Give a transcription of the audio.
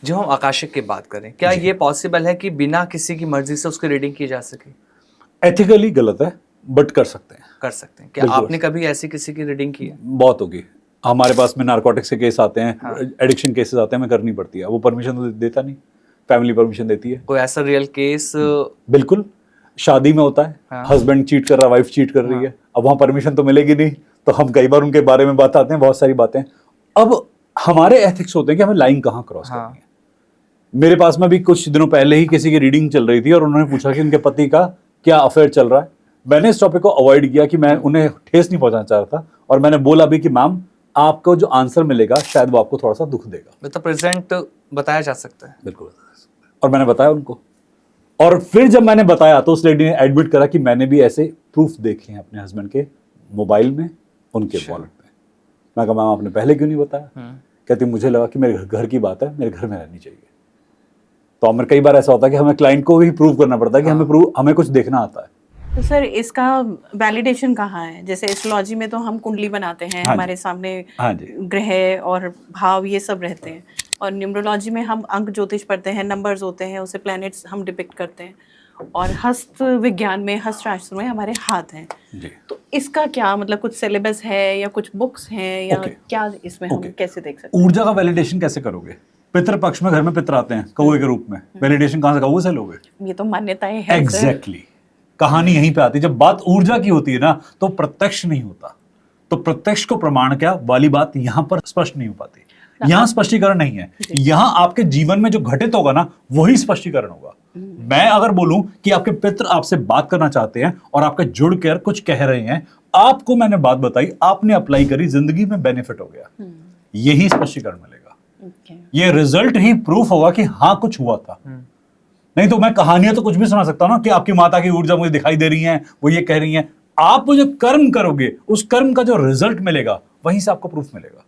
जो हम आकाशिक की बात करें, क्या ये पॉसिबल है कि बिना किसी की मर्जी से उसकी रीडिंग की जा सके? एथिकली गलत है, बट कर सकते हैं। कर सकते हैं। क्या आपने कभी ऐसी किसी की रीडिंग की है? बहुत होगी। हमारे पास में नारकोटिक्स के केस आते हैं, एडिक्शन केसेस आते हैं, हमें करनी पड़ती है। वो परमिशन तो देता नहीं, फैमिली परमिशन देती है। कोई ऐसा रियल केस? बिल्कुल, शादी में होता है, हस्बैंड चीट कर रहा, वाइफ चीट कर रही है, अब वहां परमिशन तो मिलेगी नहीं, तो हम कई बार उनके बारे में बताते हैं, बहुत सारी बातें। अब हमारे एथिक्स होते हैं कि हमें लाइन कहाँ क्रॉस करनी है। मेरे पास में भी कुछ दिनों पहले ही किसी की रीडिंग चल रही थी और उन्होंने पूछा कि उनके पति का क्या अफेयर चल रहा है। मैंने इस टॉपिक को अवॉइड किया कि मैं उन्हें ठेस नहीं पहुंचाना चाह रहा था, और मैंने बोला भी कि मैम, आपको जो आंसर मिलेगा शायद वो आपको थोड़ा सा दुख देगा। मतलब प्रेजेंट बताया जा सकता है। बिल्कुल, और मैंने बताया उनको। और फिर जब मैंने बताया तो उस लेडी ने एडमिट करा कि मैंने भी ऐसे प्रूफ देखे हैं अपने हस्बैंड के मोबाइल में, उनके वॉलेट में। मैं कहा मैम आपने पहले क्यों नहीं बताया? कहती मुझे लगा कि मेरे घर की बात है, मेरे घर में रहनी चाहिए। तो हमें कई बार ऐसा होता है कि हमें क्लाइंट को भी प्रूव करना पड़ता है कि हमें कुछ देखना आता है। तो सर इसका वैलिडेशन कहाँ है? जैसे एस्ट्रोलॉजी में तो हम कुंडली बनाते हैं, हमारे सामने ग्रह और भाव ये सब रहते हैं, और न्यूमरोलॉजी में हम अंक ज्योतिष पढ़ते हैं, नंबर्स होते हैं, उसे प्लैनेट्स हम डिपिक्ट करते हैं, और हस्त विज्ञान में, हस्तशास्त्र में हमारे हाथ हैं। तो इसका क्या मतलब, कुछ सिलेबस है या कुछ बुक्स हैं या क्या इसमें हम कैसे देख सकते हैं? ऊर्जा का वैलिडेशन कैसे करोगे? पितृ पक्ष में घर में पितृ आते हैं कौवे के रूप में, वैलिडेशन कहाँ से कौवे से लोगे? ये तो मान्यताएं हैं। एग्जैक्टली, कहानी यहीं पे आती है। जब बात ऊर्जा की होती है ना, तो प्रत्यक्ष नहीं होता, तो प्रत्यक्ष को प्रमाण क्या वाली बात यहाँ पर स्पष्ट नहीं हो पाती। यहाँ स्पष्टीकरण नहीं है, यहाँ आपके जीवन में जो घटित होगा ना वही स्पष्टीकरण होगा। मैं अगर बोलूं कि आपके पितृ आपसे बात करना चाहते हैं और आपके जुड़ कर कुछ कह रहे हैं, आपको मैंने बात बताई, आपने अप्लाई करी, जिंदगी में बेनिफिट हो गया, यही स्पष्टीकरण मिलेगा। ये रिजल्ट ही प्रूफ होगा कि हाँ कुछ हुआ था। नहीं तो मैं कहानियां तो कुछ भी सुना सकता हूं ना कि आपकी माता की ऊर्जा मुझे दिखाई दे रही है, वो ये कह रही हैं। आप जो कर्म करोगे, उस कर्म का जो रिजल्ट मिलेगा वहीं से आपको प्रूफ मिलेगा।